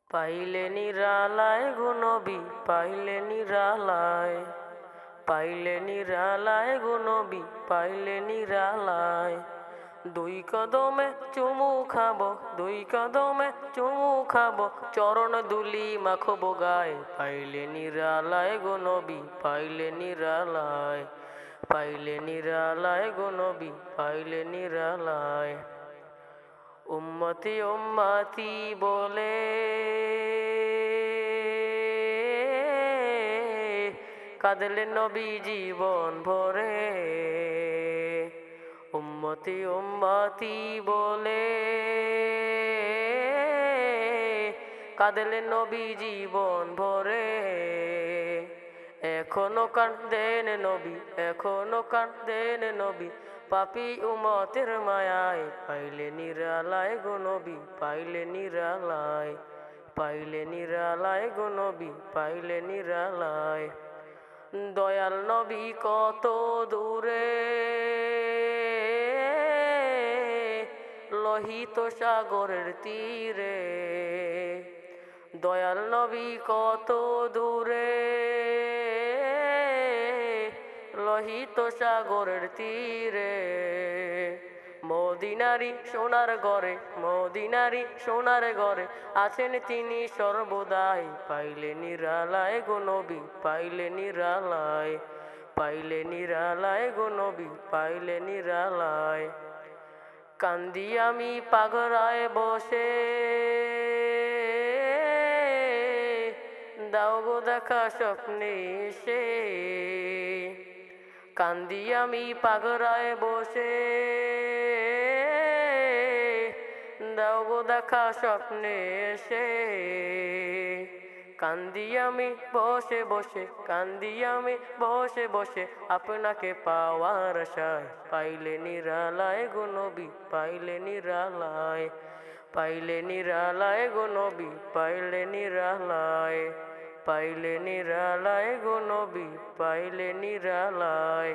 পাইলে নিরালায় গো নবী, পাইলে নিরালায়, পাইলে নিরালায় গো নবী, পাইলে নিরালায়। দুই কদমে চুমু খাবো, দুই কদমে চুমু খাবো, চরণ দুলি মাখবো গায়ে। পাইলে নিরালায় গো নবী, পাইলে নিরালায়, পাইলে নিরালায় গো নবী, পাইলে নিরালায়। উম্মতি উম্মতি বলে কাঁদলেন নবী জীবন ভরে। উম্মতি উম্মতি বলে কাঁদলেন নবী জীবন ভরে। এখনো কাঁদেন নবী, এখনো কাঁদেন নবী, পাপী উম্মতের মায়ায়। পাইলে নিরালায় গো নবী, পাইলে নিরালায়, পাইলে নিরালায় গো নবী, পাইলে নিরালায়। দয়াল নবী কত দূরে লোহিত সাগরের তীরে। দয়াল নবী কত দূরে লোহিত সাগরের তীরে। মদিনারি সোনার ঘরে, মদিনারি সোনার ঘরে আছেন তিনি সর্বদাই। পাইলে নিরালায় গো নবী, পাইলে নিরালায়, পাইলে নিরালায় গো নবী, পাইলে নিরালায়। কান্দি আমি পাগড়ায় বসে, দাও গো দেখা স্বপ্নে এসে। কান্দি আমি পাগড়ায় বসে, দাও গো দেখা স্বপ্নে এসে। কান্দি আমি বসে বসে, কান্দি আমি বসে বসে, আপনাকে পাওয়ার আশায়। পাইলে নিরালায় গো নবী, পাইলে নিরালায়, পাইলে নিরালায় গো নবী, পাইলে নিরালায়, পাইলে নিরালায় গো নবী, পাইলে নিরালায়।